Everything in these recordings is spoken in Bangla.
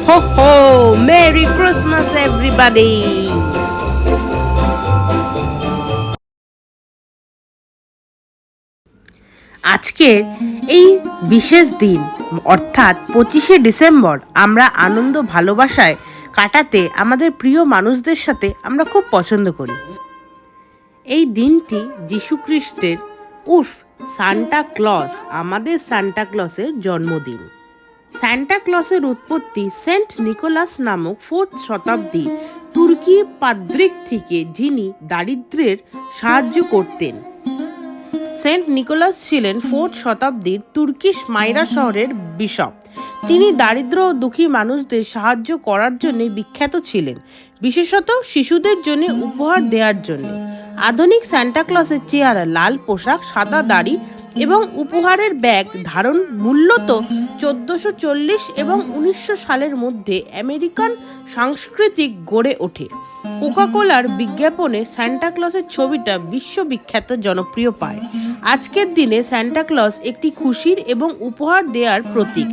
Ho ho! Merry Christmas everybody! আজকে এই বিশেষ দিন অর্থাৎ 25শে ডিসেম্বর আমরা আনন্দ ভালোবাসায় কাটাতে আমাদের প্রিয় মানুষদের সাথে আমরা খুব পছন্দ করি। এই দিনটি যীশু খ্রিস্টের সান্টা ক্লজ আমাদের সান্টা ক্লজের জন্মদিন। সান্টা ক্লজের উৎপত্তি সেন্ট নিকোলাস নামক 4th শতাব্দী তুর্কি পাদ্রিক থেকে, যিনি দারিদ্র্যের সাহায্য করতেন। সেন্ট নিকোলাস ছিলেন 4th শতাব্দীর তুর্কিশ মাইরা শহরের বিশপ। তিনি দারিদ্র ও দুঃখী মানুষদের সাহায্য করার জন্য বিখ্যাত ছিলেন, বিশেষত শিশুদের জন্য উপহার দেওয়ার জন্য। আধুনিক সান্টা ক্লজের চেহারা, লাল পোশাক, সাদা দাড়ি এবং উপহারের ব্যাগ ধারণ মূলত 1440 এবং 1900 সালের মধ্যে আমেরিকান সাংস্কৃতিক গড়ে ওঠে। কোকা-কোলার বিজ্ঞাপনে সান্টা ক্লজের ছবিটা বিশ্ববিখ্যাত জনপ্রিয় পায়। আজকের দিনে সান্টা ক্লজ একটি খুশির এবং উপহার দেওয়ার প্রতীক।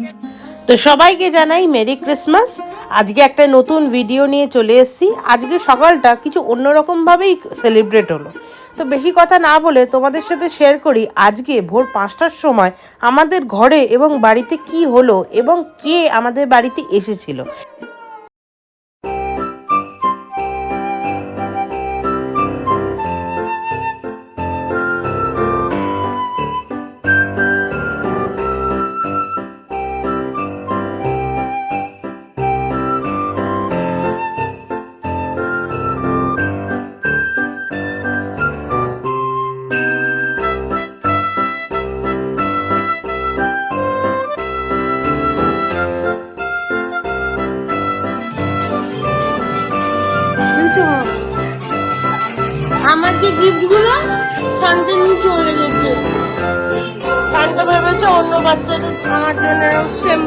তো সবাইকে জানাই মেরি ক্রিসমাস। আজকে একটা নতুন ভিডিও নিয়ে চলে এসেছি। আজকে সকালটা কিছু অন্যরকমভাবেই সেলিব্রেট হলো। তো বেশি কথা না বলে তোমাদের সাথে শেয়ার করি আজকে ভোর 5টার সময় আমাদের ঘরে এবং বাড়িতে কি হলো এবং কে আমাদের বাড়িতে এসেছিল। আমার যে গিফটগুলো শান্তি নিয়ে চলে গেছে, শান্ত ভেবেছে অন্য বাচ্চাদের আমার জন্য সেম।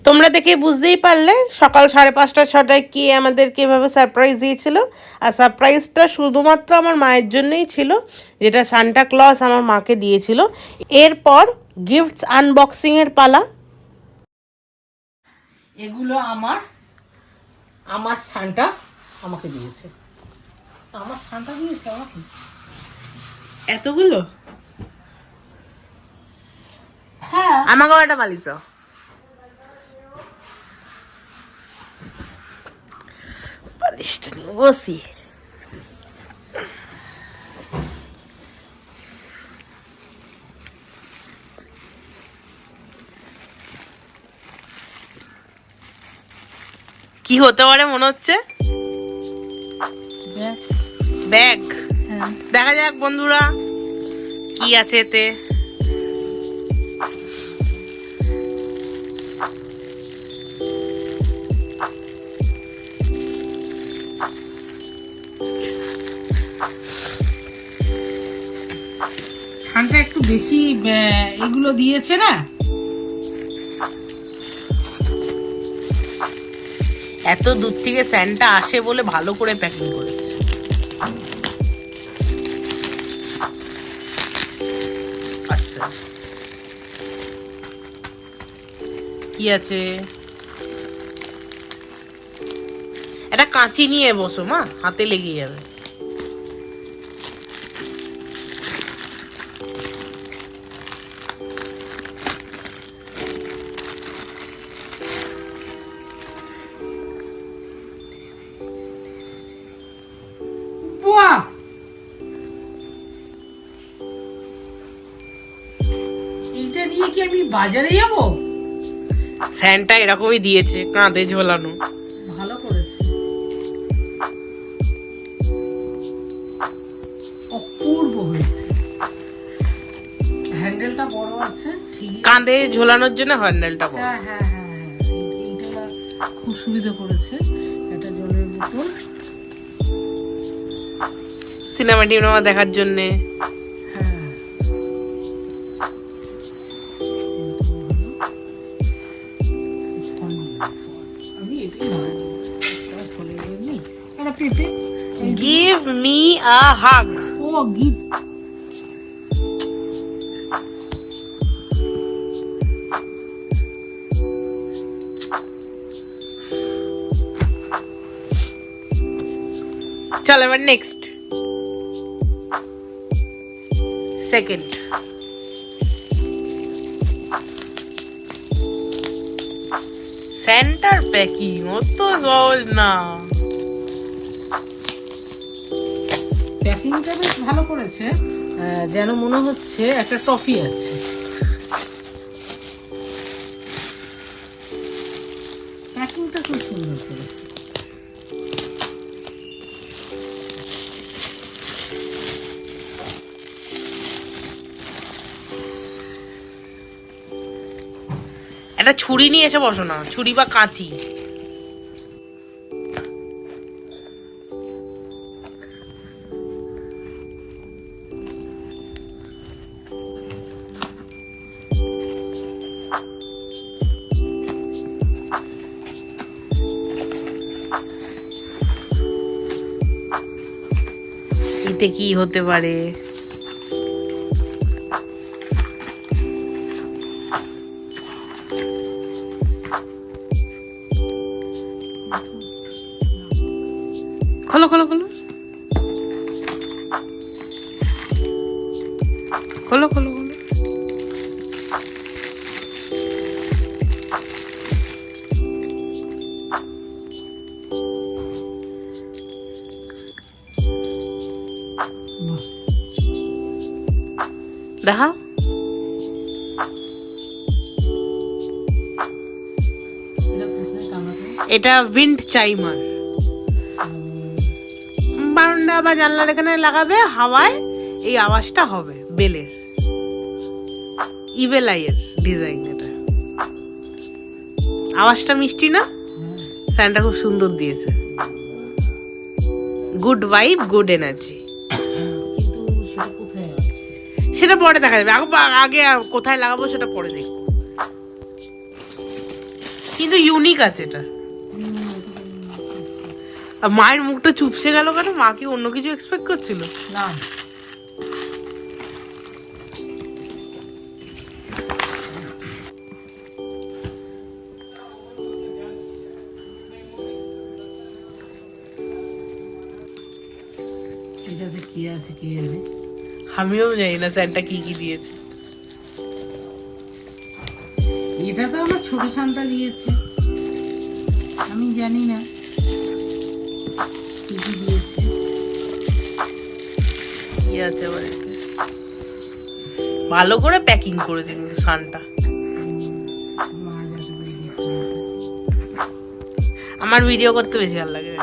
তোমরা দেখে বুঝতেই পারলে সকাল 5:30-6টায় কে আমাদেরকে এভাবে সারপ্রাইজ দিয়েছিল। আর সারপ্রাইজটা শুধুমাত্র আমার মায়ের জন্যই ছিল, যেটা সান্টা ক্লজ আমার মাকে দিয়েছিল। এরপর গিফটস আনবক্সিংয়ের পালা। এগুলো আমার সান্টা আমাকে দিয়েছে। আমার সান্টা দিয়েছে আমাকে এতগুলো। হ্যাঁ, আমাকেও একটা মালিস। বসি কি হতে পারে মনে হচ্ছে? ব্যাগ। দেখা যাক বন্ধুরা কি আছে এতে। ছানটা একটু বেশি এগুলো দিয়েছে না, এত দূর থেকে স্যান্টা আসে বলে ভালো করে প্যাকিং করেছে। আচ্ছা কি আছে? একটা কাঁচি নিয়ে বসো মা, হাতে লেগে যাবে। বাহ! এইটা নিয়ে কি আমি বাজারে যাব? স্যান্টা এরকমই দিয়েছে, কাঁধে ঝোলানো। ভালো করেছে, অপূর্ব হয়েছে। হ্যান্ডেলটা বড় আছে, ঠিক কাঁধে ঝোলানোর জন্য হ্যান্ডেলটা বড়। হ্যাঁ হ্যাঁ হ্যাঁ হ্যাঁ, এইটা খুব সুবিধা করেছে। একটা জলের বোতল, সিনেমা টিনেমা দেখার জন্য। হ্যাঁ আমি এটাই নয়, একটা পেঁপে। Give me a hug. ও গিফট, চল এবার নেক্সট, সেকেন্ড। সেন্টার প্যাকিং অত সহজ না। প্যাকিংটা বেশ ভালো করেছে, যেন মনে হচ্ছে একটা টফি আছে। প্যাকিংটা খুব সুন্দর করেছে। একটা ছুরি নিয়ে এসে বসো না, ছুরি বা কাঁচি। এতে কি হতে পারে? খোলো খোলো খোলো খোলো খোলো খোলো। দেখা এটা উইন্ড চাইমার। বারান্দা বা জানলার এখানে লাগাবে, হাওয়ায় এই আওয়াজটা হবে বেলের। ইভেল আইয়ের ডিজাইন এটা। আওয়াজটা মিষ্টি না? স্যান্টা খুব সুন্দর দিয়েছে। Good vibe, good energy. কিন্তু সেটা কোথায় আছে? সেটা পরে দেখা যাবে, আগে কোথায় লাগাবো সেটা পরে দেখবো। কিন্তু ইউনিক আছে এটা। আর মায়ের মুখটা চুপসে গেল কেন? মা কি অন্য কিছু এক্সপেক্ট করছিল? না, এটাতে কি আছে কি জানে। আমিও জানি না স্যান্টা কি কি দিয়েছে। এটা তো আমার ছোট শান্তা দিয়েছে, আমি জানি না কি কি দিয়েছে। কি আছে আবার এতে? ভালো করে প্যাকিং করেছে কিন্তু সানটা। মা যাতে করে দেখতে পারে। আমার ভিডিও করতে বেশি ভালো লাগে।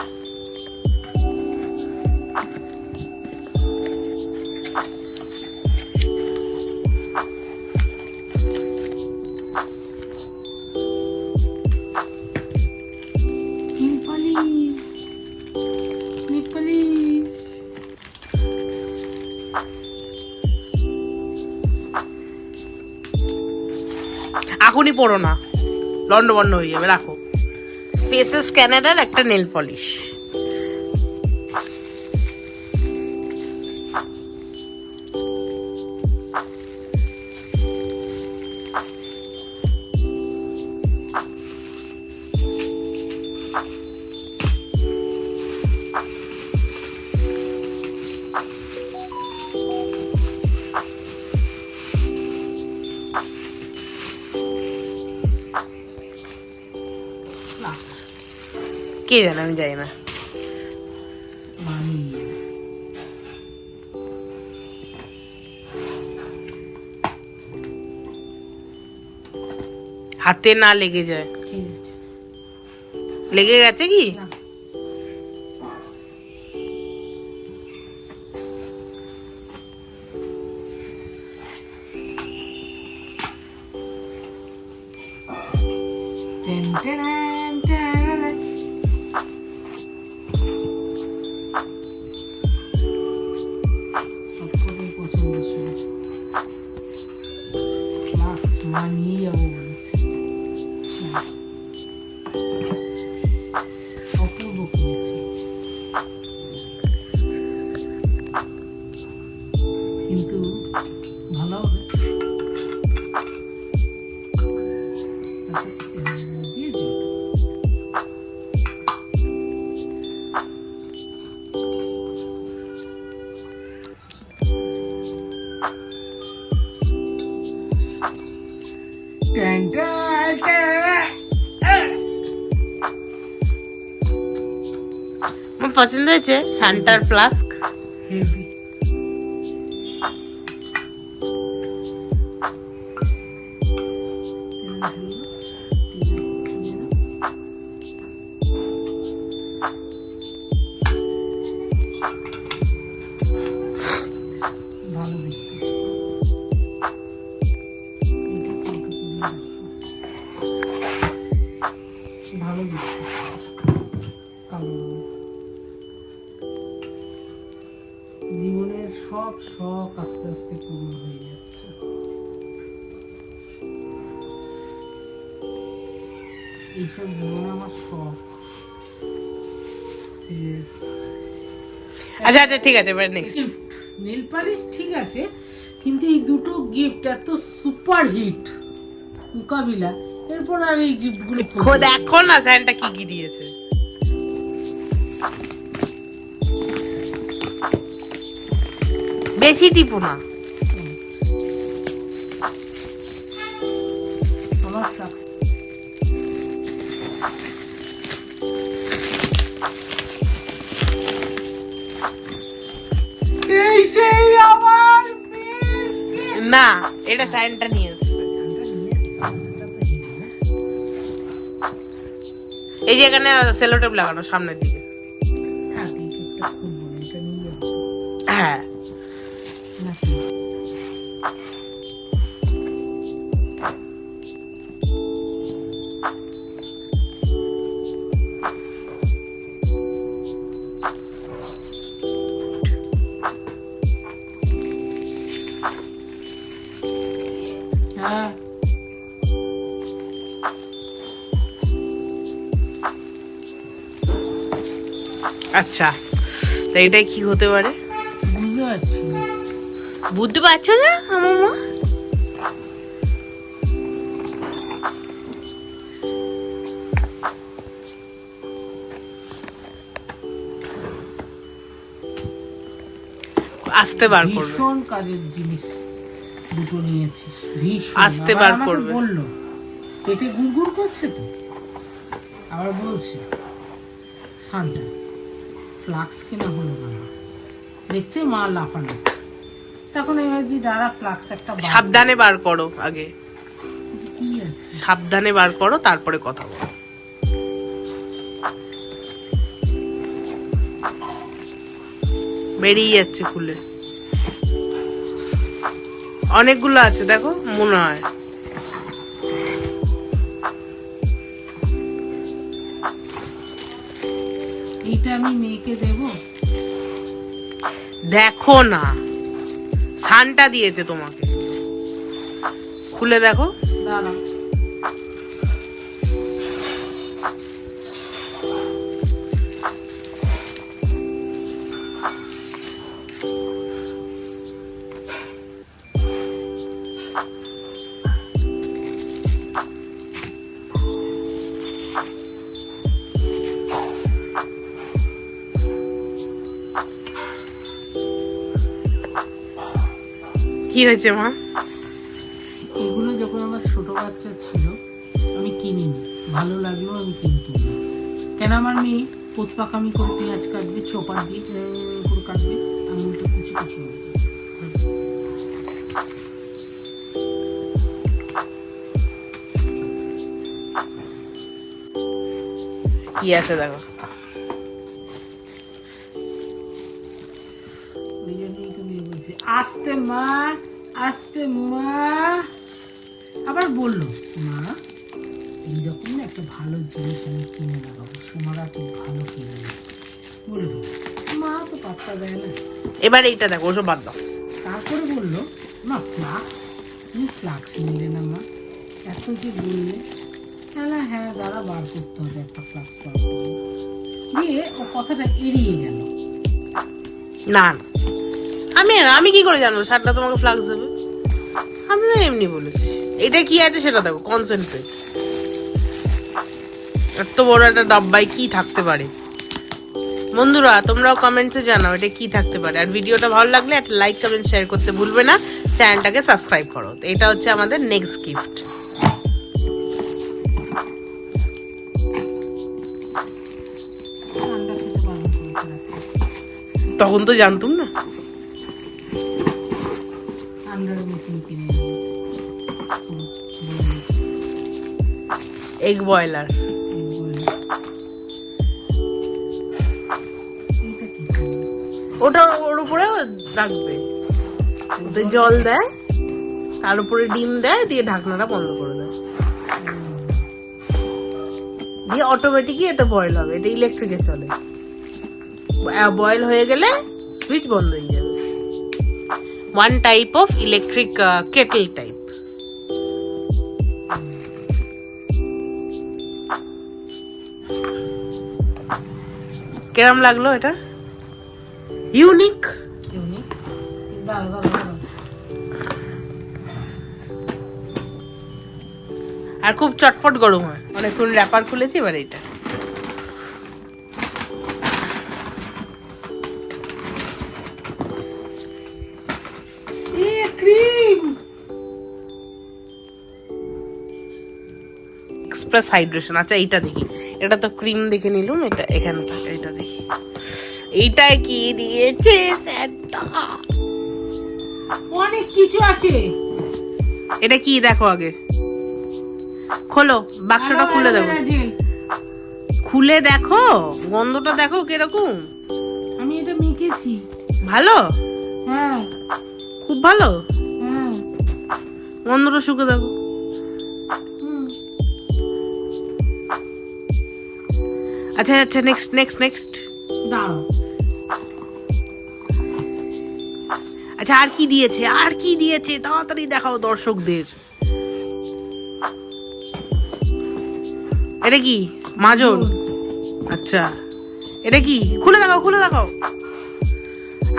এখনই পড়ো না, লন্ড বন্ড হয়ে যাবে, রাখো। ফেসেস ক্যানাডার একটা নেল পলিশ। কে জানে, আমি জানি না। হাতে না লেগে যায়। লেগে গেছে কি? কিন্তু ভালো হবে। আমার পছন্দ হয়েছে সান্টার ফ্লাস্ক। হেভি। ভালো দেখতে। ভালো দেখতে। কালো জীবনের সব শখ আস্তে আস্তে পূর্ণ হয়ে যাচ্ছে। এইসব জীবনে আমার শখ। আচ্ছা আচ্ছা ঠিক আছে, এবার নেক্সট। নেল পালিশ ঠিক আছে, কিন্তু এই দুটো গিফট এত সুপার হিট মোকাবিলা, এরপর আর এই গিফটগুলো দেখো না স্যান্টা কি কি দিয়েছে। বেশি টিপো না। আমার ফ্লাক্স। এই সেই আমার না, এটা স্যান্টা নিয়ে এসেছে। এই যে এখানে সেলো টেপ লাগানো সামনের দিকে। হ্যাঁ হ্যাঁ। আচ্ছা, তো এটাই কি হতে পারে? বুঝতে পারছি না। বুঝতে পারছো না আমার মা? আস্তে বার করবে। ভীষণ কাজের জিনিস দুটো নিয়েছি, ভীষণ। আস্তে বার আমাকে করবে। বললো পেটে গুড়গুড় করছে, তো আবার বলছে সান্টা ফ্লাক্স কিনা হলো না, দেখছে মা লাফানো। তখন আমি ভাবছি দাঁড়া ফ্লাক্স একটা সাবধানে বার করো আগে, কি আছে সাবধানে বার করো, তারপরে কথা বলো। বেরিয়ে যাচ্ছে খুলে। অনেকগুলো আছে দেখো, মনে হয়। এইটা আমি মেয়েকে দেব। দেখো না, সানটা দিয়েছে তোমাকে, খুলে দেখো। দাঁড়া, কি হয়েছে মা? এগুলো যখন আমার ছোট বাচ্চা ছিল আমি কিনিনি, ভালো লাগলো আমি কিনতাম না। কেন, আমার মেয়ে পোতপাকামি করে পেঁয়াজ কাটবে, চোপার দিয়ে করে কাটবে, আঙুলটা কুচি কুচি হয়ে যায়। কি আছে দেখো। ওই জন্যই তো মেয়ে বলছে আস্তে মা, আস্তে মা। আবার বললো মা এইরকম না একটা ভালো জিনিস আমি কিনে লাগাবো, সোনারা খুব ভালো কিনে বলবো। মা তো পাত্তা দেয় না। এবার এইটা দেখো, ওসব বাদ দাও। তারপরে বললো মা ফ্লাক্স, তুমি ফ্লাক্স নিলে না মা, এত যে বললে। হ্যাঁ হ্যাঁ দাঁড়া, বার করতে হবে একটা ফ্লাক্স, বার করবো। দিয়ে ও কথাটা এড়িয়ে গেল। না না, আমি কি করে জানবো শার্টটা তোমাকে ফ্লাক্স দেবে? আমি তো এমনি বলেছি। এটা কি আছে সেটা দেখো, কনসেন্ট্রেট। এত বড় একটা ডাব্বায় কি থাকতে পারে? বন্ধুরা তোমরাও কমেন্টসে জানাও এটা কি থাকতে পারে। আর ভিডিওটা ভালো লাগলে একটা লাইক কমেন্ট শেয়ার করতে ভুলবে না, চ্যানেলটাকে সাবস্ক্রাইব করো। তো এটা হচ্ছে আমাদের নেক্সট গিফট। ঠান্ডা খেতে বারণ করেছে রাতে। তখন তো জানতুম না। ঠান্ডার মেশিন কিনে নিয়েছে। Egg boiler. এইটা কি? ওটা ওর উপরে রাখবে, ওতে জল দেয়, তার উপরে ডিম দেয়, দিয়ে ঢাকনাটা বন্ধ করে দেয়, দিয়ে অটোমেটিকই এটা বয়েল হবে। এটা ইলেকট্রিকে চলে। বয়েল হয়ে গেলে সুইচ বন্ধ হয়ে যাবে। One type of electric Kettle type. কেরম লাগলো এটা? ইউনিক। ইউনিক। দাঁড়া দাঁড়া দাঁড়া। আর খুব চটপট গরম হয়। অনেকক্ষণ র্যাপার খুলেছি, এবার এটা ক্রিম। Express hydration. আচ্ছা এইটা দেখি, এটা তো ক্রিম দেখে নিলাম, এটা এখানে থাকে, এটা দেখি এইটায় কি দিয়েছে স্যান্টা। অনেক কিছু আছে। এটা কি দেখো আগে, খোলো বাক্সটা, খুলে দেবো। জেল। খুলে দেখো, গন্ধটা দেখো কিরকম। আমি এটা মেখেছি। ভালো, হ্যাঁ খুব ভালো। হ্যাঁ। গন্ধটা শুকে দেখো। হুম। আচ্ছা আচ্ছা, নেক্সট নেক্সট নেক্সট। দাঁড়াও। আচ্ছা আর কি দিয়েছে, আর কি দিয়েছে তাড়াতাড়ি দেখাও দর্শকদের। এটা কি, মাজন? আচ্ছা এটা কি, খুলে দেখাও খুলে দেখাও,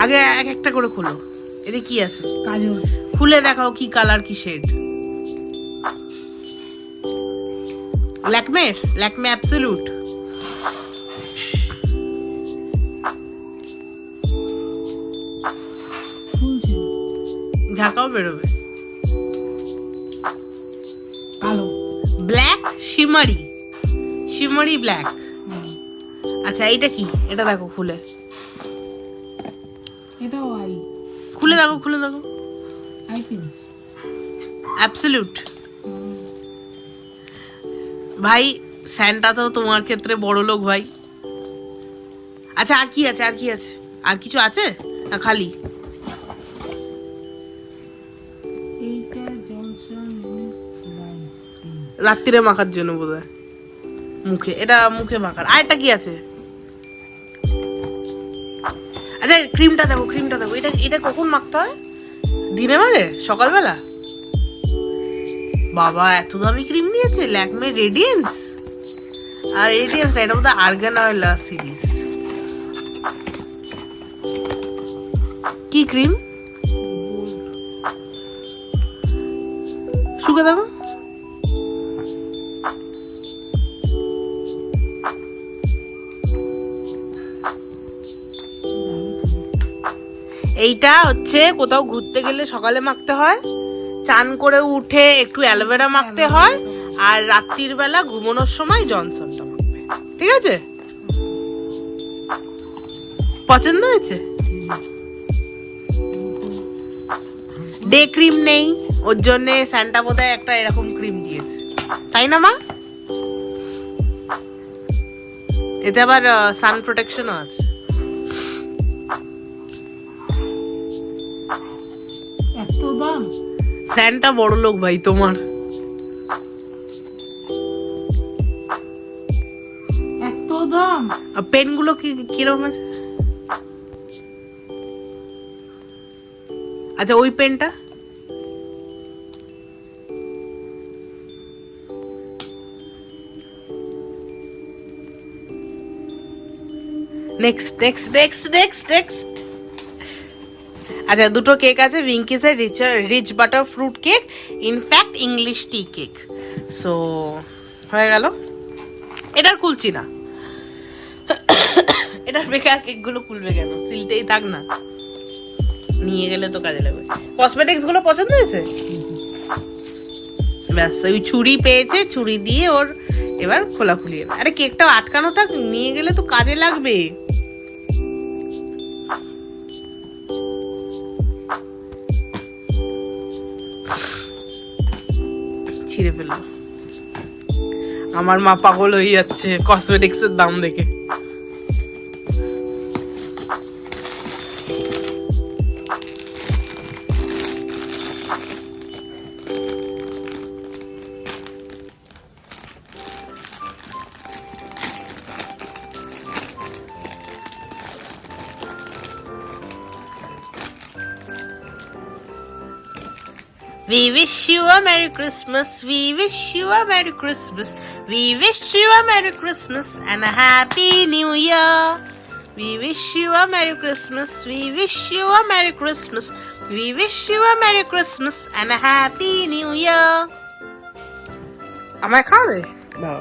আগে এক একটা করে খোলো। এটা কি আছে, কাজল। খুলে দেখাও কি কালার, কি শেড। ল্যাকমে, ল্যাকমে অ্যাবসলিউট। খুলছে। ঝাঁকাও বেরোবে। কালো। Black শিমারি, শিমারি black. আচ্ছা এইটা কি, এটা দেখো খুলে, এটাও আই। খুলে দেখো খুলে দেখো। I pins. অ্যাবসলিউট। ভাই স্যান্টা তো তোমার ক্ষেত্রে বড় লোক ভাই। আচ্ছা আর কি আছে, আর কি আছে, আর কিছু আছে না খালি? এইটা জনসন রাত্রিরে মাখার জন্য বোধহয়, মুখে, এটা মুখে মাখার। আর একটা কি আছে? আচ্ছা ক্রিমটা দেখো, ক্রিমটা দেখো। এটা এটা কখন মাখতে হয়? দিনে মানে সকালবেলা? বাবা এত দামি ক্রিম নিয়েছে, ল্যাকমে রেডিয়েন্স। আর রেডিয়েন্স না, এটা বোধহয় আর্গান অয়েল সিরিজ। কি ক্রিম? শুকে দেবো। এইটা হচ্ছে কোথাও ঘুরতে গেলে সকালে মাখতে হয়, চান করে উঠে একটু অ্যালোভেরা মাখতে হয়, আর রাত্রির বেলা ঘুমানোর সময় জনসনটা মাখবে। ঠিক আছে? পছন্দ হয়েছে? ডে ক্রিম নেই, ওর জন্য স্যান্টা বোধহয় একটা এরকম ক্রিম দিয়েছে, তাই না মা? এতে আবার সান প্রোটেকশনও আছে। এত দাম? স্যান্টা বড় লোক ভাই তোমার। এত দাম? পেন গুলো কিরকম আছে? আচ্ছা ওই পেনটা next next next next next. আচ্ছা দুটো কেক আছে, উইঙ্কিসের rich butter fruit cake, in fact English tea cake. So হয়ে গেল। এটার খুলছি না, এটার বেকার কেকগুলো খুলবে কেন, সিলটেই থাক না, নিয়ে গেলে তো কাজে লাগবে। কসমেটিক্স গুলো পছন্দ হয়েছে? ব্যাস ওই ছুরি পেয়েছে, ছুরি দিয়ে ওর এবার খোলাখুলি। আরে কেকটাও আটকানো থাক, নিয়ে গেলে তো কাজে লাগবে। ছিঁড়ে ফেললো। আমার মা পাগল হয়ে যাচ্ছে কসমেটিক্স এর দাম দেখে। We wish you a Merry Christmas, we wish you a Merry Christmas, we wish you a Merry Christmas and a Happy New Year. We wish you a Merry Christmas, we wish you a Merry Christmas, we wish you a Merry Christmas and a Happy New Year. আমায় খাবে? দাও।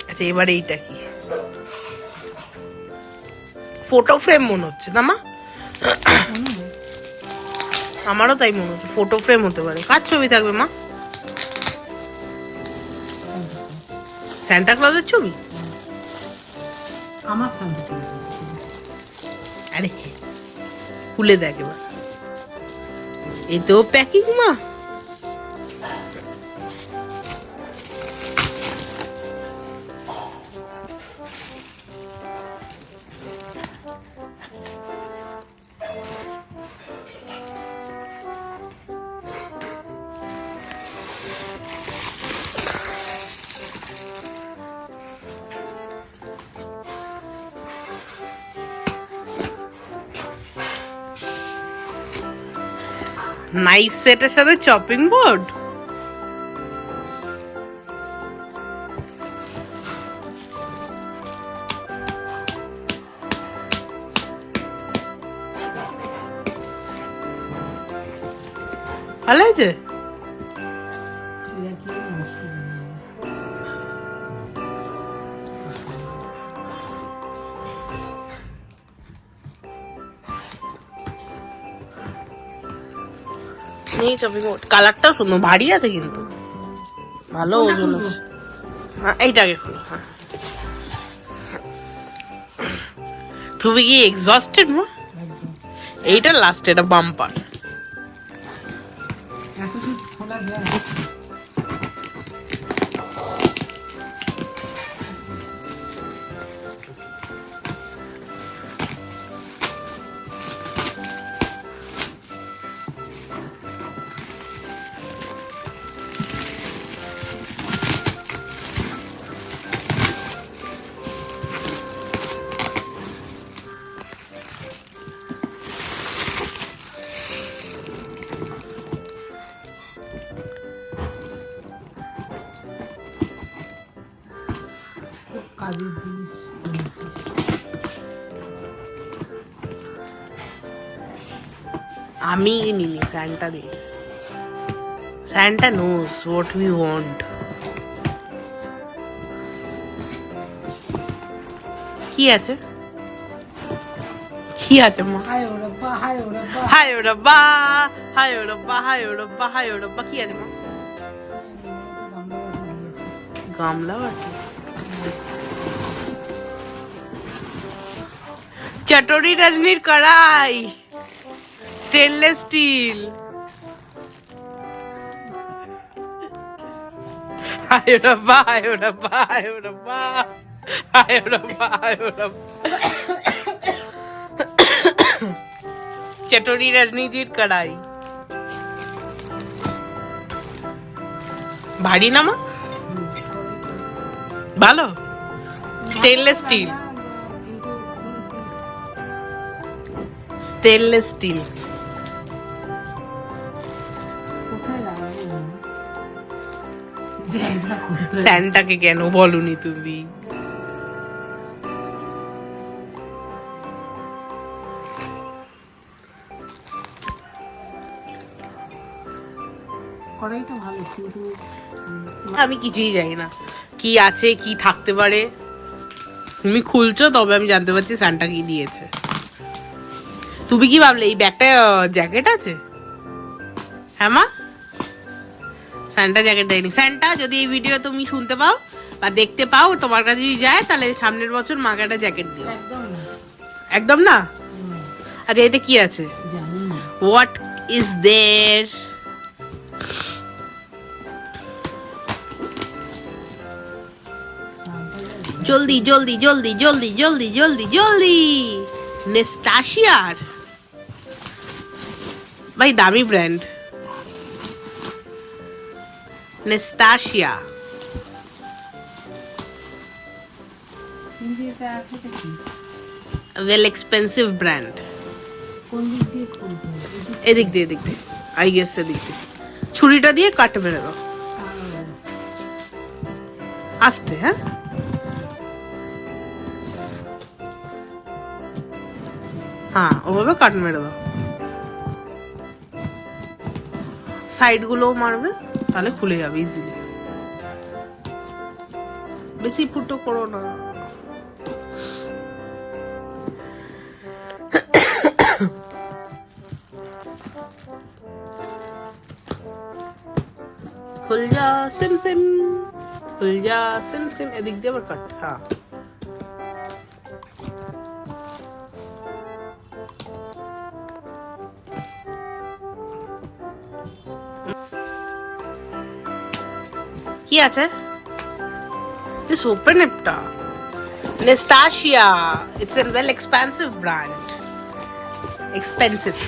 আচ্ছা এবারে এইটা কি? ফটো ফ্রেম মনে হচ্ছে না মা? আমারও তাই মনে হচ্ছে, ফটো ফ্রেম হতে পারে। কার ছবি থাকবে মা? সান্টা ক্লজের ছবি? আমার সামনে চলে যাবে। আরে খুলে দেখ এবার। এই তো প্যাকিং মা। নাইফ সেটের সাথে চপিং বোর্ড। ভালো আছে? কালারটাও সুন্দর, ভারী আছে কিন্তু ভালো ওজন আছে। হ্যাঁ এইটাকে খোলো। হ্যাঁ তুমি কি এক্সস্টেড মা? এইটা লাস্ট, এটা বাম্পার। কাজের জিনিস কিনেছিস। আমি নিনি, স্যান্টা দিয়েছে। Santa knows what we want. কি আছে, কি আছে মা? হায় ওরব্বা, হায় ওরব্বা। হায় ও রব্বা, হায় ও রব্বা, হায় ও রব্বা, হায় ও রব্বা। কি আছে মা? গামলা বাটি। চটরি রজনীর কড়াই, স্টেনলেস স্টিল। হায় ও রব্বা, হায় ও রব্বা, হায় ও রব্বা, হায় ও রব্বা, হায় ও রব্বা। চটরি রজনীজির কড়াই ভারী না মা? ভালো, স্টেনলেস স্টিল, স্টেনলেস স্টিল। কোথায় রাখবো? জায়গা কোথায়? স্যান্টাকে কেন বলনি তুমি? কড়াইটা ভালো, কিন্তু আমি কিছুই জানি না কি আছে, কি থাকতে পারে। তুমি খুলছো তবে আমি জানতে পারছি স্যান্টা কি দিয়েছে। তুমি কি ভাবলে এই ব্যাগটা জ্যাকেট আছে? হ্যাঁ মা, স্যান্টা জ্যাকেট দেয়নি। স্যান্টা যদি এই ভিডিও তুমি শুনতে পাও বা দেখতে পাও, তোমার কাছে যদি যায়, তাহলে সামনের বছর মাকে একটা জ্যাকেট দিও। একদম না। একদম না? আচ্ছা, এতে কি আছে? জানি না। What is there? জলদি জলদি জলদি জলদি জলদি জলদি জলদি। নেস্টাশিয়ার, ভাই দামি ব্র্যান্ড। নেস্টাশিয়া। কিন্তু এটা আছে কি? Well expensive brand. কোন দিক দিয়ে খুলতে হবে? এদিক দিয়ে, এদিক দিয়ে, আই গেস এদিক দিয়ে। ছুরিটা দিয়ে কাট মেরে দাও আস্তে। হ্যাঁ, হ্যাঁ, ওভাবে কাট মেরে দাও। সাইড গুলোও মারবে, তাহলে খুলে যাবে ইজিলি। বেশি ফুটো করো না। খুল যা সিম সিম, খুল যা সিম সিম। এদিক দিয়ে আবার কাট। হ্যাঁ, কি আছে? Just open it. Nastasia. It's a well expensive brand. Expensive.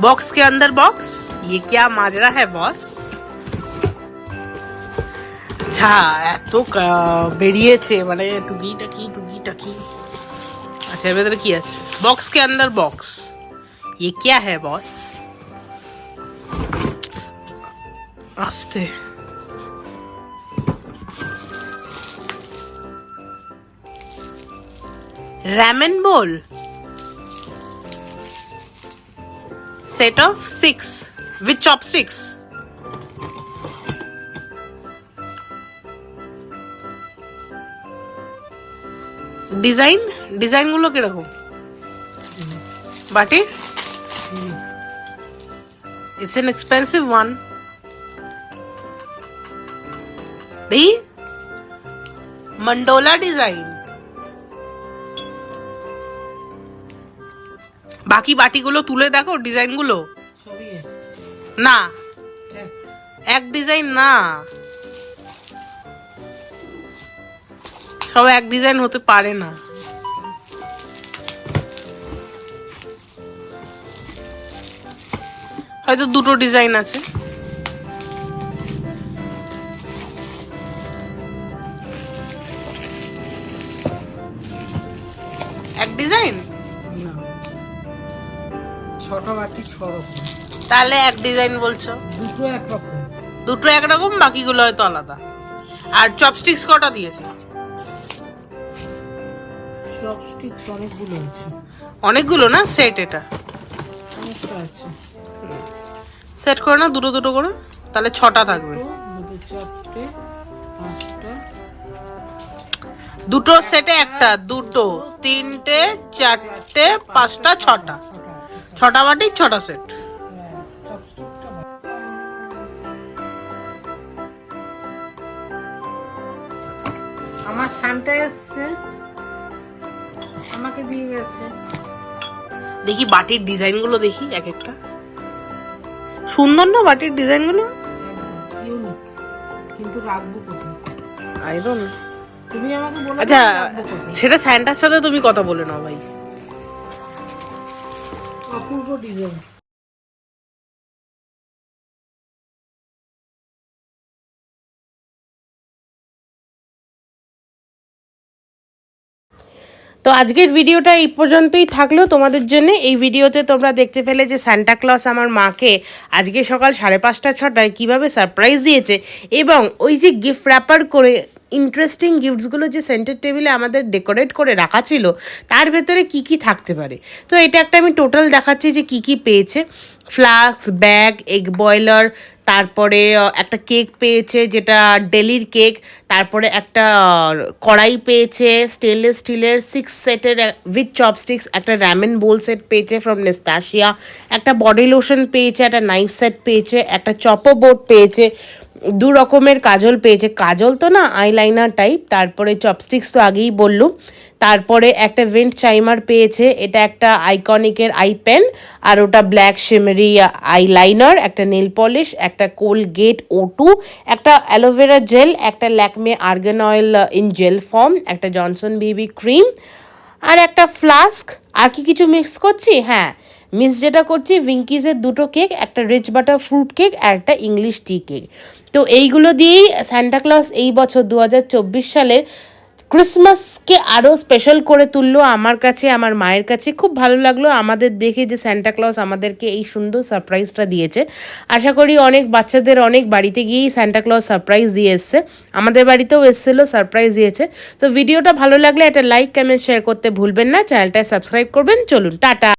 Box के अंदर बॉक्स। ये क्या माजरा है बॉस? আচ্ছা, এত বেরিয়েছে মানে টুকি টাকি টুকি টাকি। আচ্ছা, এর ভেতরে কি আছে? বক্স के अंदर बॉक्स। ये क्या है बॉस? আস্তে। ramen bowl, set of 6 with chopsticks. Design গুলো কিরকম? বাটি, it's an expensive one. এই মন্ডোলা ডিজাইন। বাকি বাটিগুলো তুলে দেখো, ডিজাইন গুলো সবই আছে। না, দেখ, এক ডিজাইন না, সব এক ডিজাইন হতে পারে না। হয়তো দুটো ডিজাইন আছে। এক ডিজাইন না, ছোট বাটি 6 রকম, তাহলে এক ডিজাইন বলছো। দুটো একরকম। দুটো একরকম, বাকিগুলো হয়তো আলাদা। আর চপস্টিক্স কটা দিয়েছে? চপস্টিক্স অনেকগুলো আছে, অনেকগুলো না, সেট এটা অনেকটা আছে। সেট করে না, দুটো দুটো করে, তাহলে 6টা থাকবে। দুটো, চারটে, পাঁচটা, দুটো সেটে একটা, দুটো, তিনটে, চারটে, পাঁচটা, 6টা। 6টা বাটি, 6টা সেট। চপস্টিকটা আমার সানটা এসছে, আমাকে দিয়ে গেছে। দেখি বাটির ডিজাইন গুলো, দেখি এক একটা সুন্দর না বাটির ডিজাইন গুলো? ইউনিক, কিন্তু রাখবো কোথায়? I don't know. তুমি আমাকে বলো আচ্ছা, রাখবো কোথায়? সেটা স্যান্টার সাথে তুমি কথা বলে নাও ভাই। অপূর্ব ডিজাইন। তো আজকের ভিডিওটা এই পর্যন্তই থাকলো তোমাদের জন্য। এই ভিডিওতে তোমরা দেখতে পেলে যে সান্টা ক্লজ আমার মাকে আজকে সকাল 5:30 6টায় কীভাবে সারপ্রাইজ দিয়েছে, এবং ওই যে গিফট র্যাপার করে ইন্টারেস্টিং গিফটসগুলো যে সেন্টার টেবিলে আমাদের ডেকোরেট করে রাখা ছিল, তার ভেতরে কি কি থাকতে পারে। তো এটা একটা আমি টোটাল দেখাচ্ছি যে কি কি পেয়েছে। ফ্লাস্ক, ব্যাগ, এগ বয়লার, তারপরে একটা কেক পেয়েছে যেটা ডেলির কেক, তারপরে একটা কড়াই পেয়েছে স্টেনলেস স্টিলের 6 সেটের উইথ চপস্টিক্স, একটা র্যামেন বোল সেট পেয়েছে ফ্রম নেস্তাশিয়া, একটা বডি লোশন পেয়েছে, একটা নাইফ সেট পেয়েছে, একটা চপো বোর্ড পেয়েছে, 2 রকমের কাজল পেয়েছে, কাজল তো না আইলাইনার টাইপ, তারপরে চপস্টিক্স তো আগেই বললুম, তারপরে একটা ভেন্ট চাইমার পেয়েছে, এটা একটা আইকনিকের আই পেন, আর ওটা ব্ল্যাক শিমারি আইলাইনার, একটা নেল পলিশ, একটা কোলগেট O2, একটা অ্যালোভেরা জেল, একটা Lakme argan oil in gel form, একটা জনসন বেবি ক্রিম, আর একটা ফ্লাস্ক। আর কি কিছু মিক্স করছি? হ্যাঁ, মিক্স যেটা করছি উইঙ্কিজের 2টো কেক, একটা রিচ বাটার ফ্রুট কেক আর একটা ইংলিশ টি কেক। তো এইগুলো দিয়েই সান্টা ক্লজ এই বছর 2024 সালের ক্রিসমাসকে আরও স্পেশাল করে তুললো আমার কাছে, আমার মায়ের কাছে। খুব ভালো লাগলো আমাদের দেখে যে সান্টা ক্লজ আমাদেরকে এই সুন্দর সারপ্রাইজটা দিয়েছে। আশা করি অনেক বাচ্চাদের অনেক বাড়িতে গিয়েই সান্টা ক্লজ সারপ্রাইজ দিয়ে এসছে, আমাদের বাড়িতেও এসেছিলো, সারপ্রাইজ দিয়েছে। তো ভিডিওটা ভালো লাগলে একটা লাইক, কমেন্ট, শেয়ার করতে ভুলবেন না, চ্যানেলটায় সাবস্ক্রাইব করবেন। চলুন টাটা।